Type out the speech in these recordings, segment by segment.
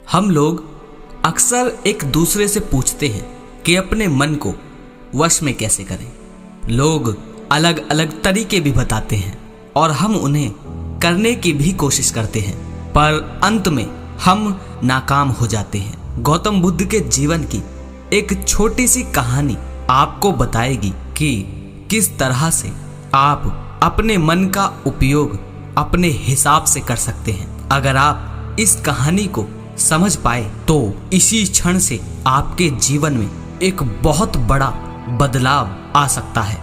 हम लोग अक्सर एक दूसरे से पूछते हैं कि अपने मन को वश में कैसे करें। लोग अलग अलग तरीके भी बताते हैं और हम उन्हें करने की भी कोशिश करते हैं, पर अंत में हम नाकाम हो जाते हैं। गौतम बुद्ध के जीवन की एक छोटी सी कहानी आपको बताएगी कि किस तरह से आप अपने मन का उपयोग अपने हिसाब से कर सकते हैं। अगर आप इस कहानी को समझ पाए तो इसी क्षण से आपके जीवन में एक बहुत बड़ा बदलाव आ सकता है।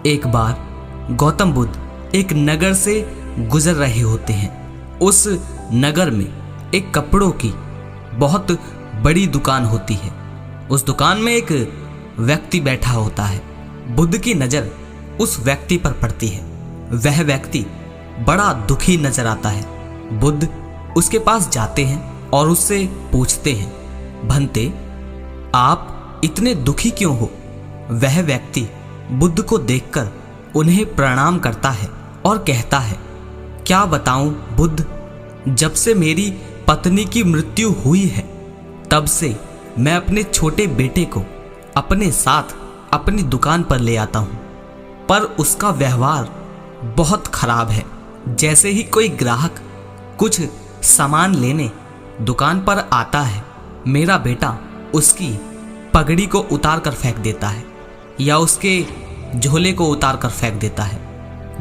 एक बार गौतम बुद्ध एक नगर से गुजर रहे होते हैं। उस नगर में एक कपड़ों की बहुत बड़ी दुकान होती है। उस दुकान में एक व्यक्ति बैठा होता है। बुद्ध की नज़र उस व्यक्ति पर पड़ती है। वह व्यक्ति बड़ा दुखी नजर आता है। बुद्ध उसके पास जाते हैं और उससे पूछते हैं, भंते, आप इतने दुखी क्यों हो? वह व्यक्ति बुद्ध को देखकर उन्हें प्रणाम करता है और कहता है, क्या बताऊं बुद्ध, जब से मेरी पत्नी की मृत्यु हुई है तब से मैं अपने छोटे बेटे को अपने साथ अपनी दुकान पर ले आता हूं, पर उसका व्यवहार बहुत खराब है। जैसे ही कोई ग्राहक कुछ सामान लेने दुकान पर आता है, मेरा बेटा उसकी पगड़ी को उतार कर फेंक देता है या उसके झोले को उतार कर फेंक देता है,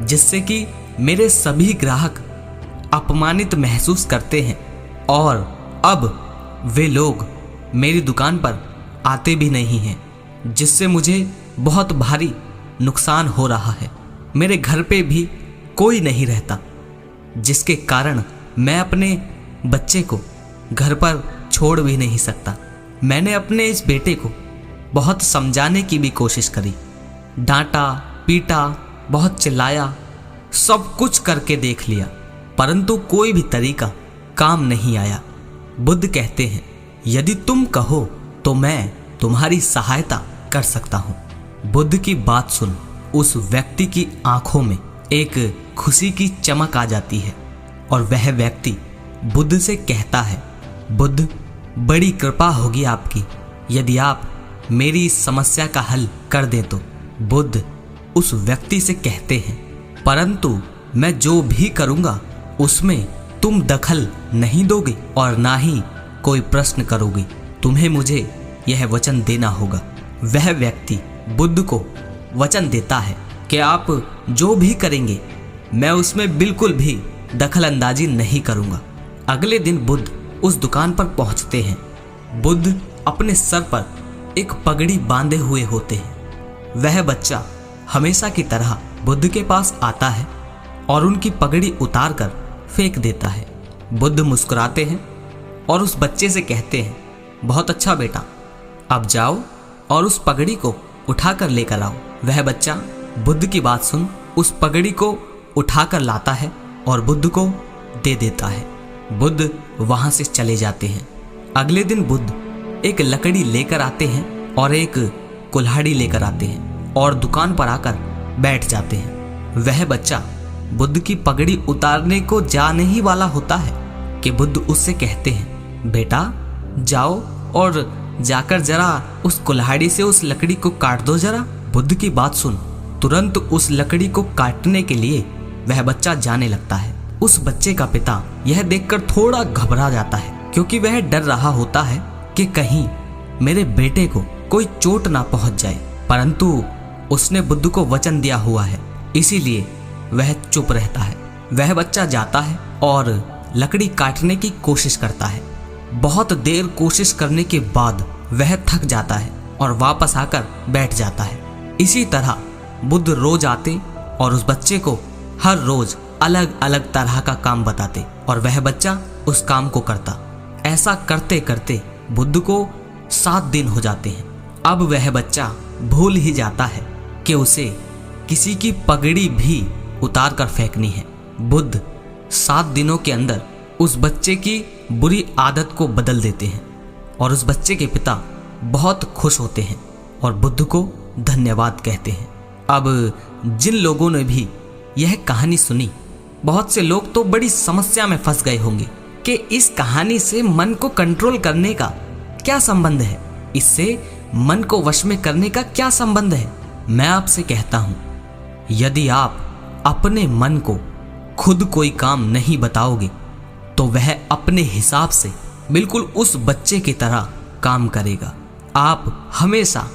जिससे कि मेरे सभी ग्राहक अपमानित महसूस करते हैं और अब वे लोग मेरी दुकान पर आते भी नहीं हैं, जिससे मुझे बहुत भारी नुकसान हो रहा है। मेरे घर पे भी कोई नहीं रहता, जिसके कारण मैं अपने बच्चे को घर पर छोड़ भी नहीं सकता। मैंने अपने इस बेटे को बहुत समझाने की भी कोशिश करी, डांटा पीटा, बहुत चिल्लाया, सब कुछ करके देख लिया, परंतु कोई भी तरीका काम नहीं आया। बुद्ध कहते हैं, यदि तुम कहो तो मैं तुम्हारी सहायता कर सकता हूँ। बुद्ध की बात सुन उस व्यक्ति की आंखों में एक खुशी की चमक आ जाती है और वह व्यक्ति बुद्ध से कहता है, बुद्ध, बड़ी कृपा होगी आपकी यदि आप मेरी इस समस्या का हल कर दें तो। बुद्ध उस व्यक्ति से कहते हैं, परंतु मैं जो भी करूँगा उसमें तुम दखल नहीं दोगे और ना ही कोई प्रश्न करोगे। तुम्हें मुझे यह वचन देना होगा। वह व्यक्ति बुद्ध को वचन देता है कि आप जो भी करेंगे मैं उसमें बिल्कुल भी दखल अंदाजी नहीं करूँगा। अगले दिन बुद्ध उस दुकान पर पहुँचते हैं। बुद्ध अपने सर पर एक पगड़ी बांधे हुए होते हैं। वह बच्चा हमेशा की तरह बुद्ध के पास आता है और उनकी पगड़ी उतार कर फेंक देता है। बुद्ध मुस्कुराते हैं और उस बच्चे से कहते हैं, बहुत अच्छा बेटा, अब जाओ और उस पगड़ी को उठाकर लेकर आओ। वह बच्चा बुद्ध की बात सुन उस पगड़ी को उठाकर लाता है और बुद्ध को दे देता है। बुद्ध वहां से चले जाते हैं। अगले दिन बुद्ध एक लकड़ी लेकर आते हैं और एक कुल्हाड़ी लेकर आते हैं और दुकान पर आकर बैठ जाते हैं। वह बच्चा बुद्ध की पगड़ी उतारने को जाने ही वाला होता है कि बुद्ध उससे कहते हैं, बेटा जाओ और जाकर जरा उस कुल्हाड़ी से उस लकड़ी को काट दो जरा। बुद्ध की बात सुन तुरंत उस लकड़ी को काटने के लिए वह बच्चा जाने लगता है। उस बच्चे का पिता यह देखकर थोड़ा घबरा जाता है, क्योंकि वह डर रहा होता है कि कहीं मेरे बेटे को कोई चोट ना पहुंच जाए, परंतु उसने बुद्ध को वचन दिया हुआ है, इसीलिए वह चुप रहता है। वह बच्चा जाता है और लकड़ी काटने की कोशिश करता है। बहुत देर कोशिश करने के बाद वह थक जाता है और वापस आकर बैठ जाता है। इसी तरह बुद्ध रोज आते और उस बच्चे को हर रोज अलग अलग तरह का काम बताते और वह बच्चा उस काम को करता। ऐसा करते करते बुद्ध को 7 दिन हो जाते हैं। अब वह बच्चा भूल ही जाता है कि उसे किसी की पगड़ी भी उतार कर फेंकनी है। बुद्ध 7 दिनों के अंदर उस बच्चे की बुरी आदत को बदल देते हैं और उस बच्चे के पिता बहुत खुश होते हैं और बुद्ध को धन्यवाद कहते हैं। अब जिन लोगों ने भी यह कहानी सुनी, बहुत से लोग तो बड़ी समस्या में फंस गए होंगे कि इस कहानी से मन को कंट्रोल करने का क्या संबंध है, इससे मन को वश में करने का क्या संबंध है। मैं आपसे कहता हूं, यदि आप अपने मन को खुद कोई काम नहीं बताओगे तो वह अपने हिसाब से बिल्कुल उस बच्चे की तरह काम करेगा। आप हमेशा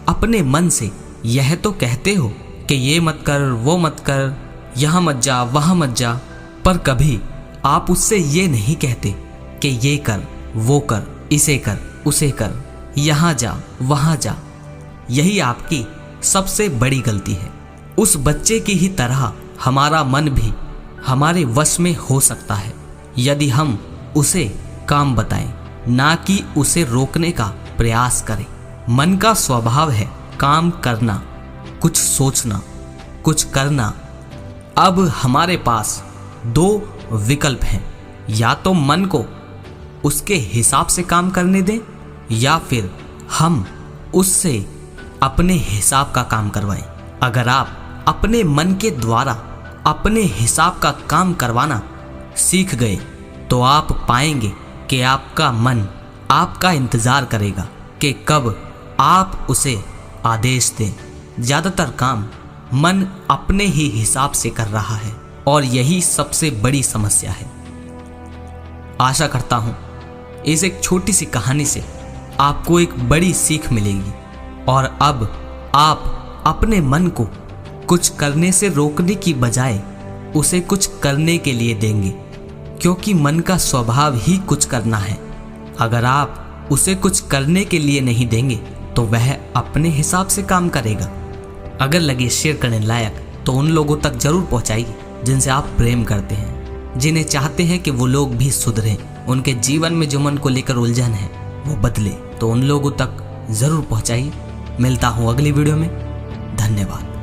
अपने मन से यह तो कहते हो कि ये मत कर, वो मत कर, यहाँ मत जा, वहाँ मत जा, पर कभी आप उससे ये नहीं कहते कि ये कर, वो कर, इसे कर, उसे कर, यहाँ जा, वहाँ जा। यही आपकी सबसे बड़ी गलती है। उस बच्चे की ही तरह हमारा मन भी हमारे वश में हो सकता है यदि हम उसे काम बताएं, ना कि उसे रोकने का प्रयास करें। मन का स्वभाव है काम करना, कुछ सोचना, कुछ करना। अब हमारे पास दो विकल्प हैं, या तो मन को उसके हिसाब से काम करने दें या फिर हम उससे अपने हिसाब का काम करवाएं। अगर आप अपने मन के द्वारा अपने हिसाब का काम करवाना सीख गए तो आप पाएंगे कि आपका मन आपका इंतज़ार करेगा कि कब आप उसे आदेश दें। ज़्यादातर काम मन अपने ही हिसाब से कर रहा है और यही सबसे बड़ी समस्या है। आशा करता हूँ इस एक छोटी सी कहानी से आपको एक बड़ी सीख मिलेगी और अब आप अपने मन को कुछ करने से रोकने की बजाय उसे कुछ करने के लिए देंगे, क्योंकि मन का स्वभाव ही कुछ करना है। अगर आप उसे कुछ करने के लिए नहीं देंगे तो वह अपने हिसाब से काम करेगा। अगर लगे शेयर करने लायक तो उन लोगों तक जरूर पहुंचाइए जिनसे आप प्रेम करते हैं, जिन्हें चाहते हैं कि वो लोग भी सुधरें, उनके जीवन में जो मन को लेकर उलझन है वो बदले, तो उन लोगों तक जरूर पहुंचाइए। मिलता हूं अगली वीडियो में। धन्यवाद।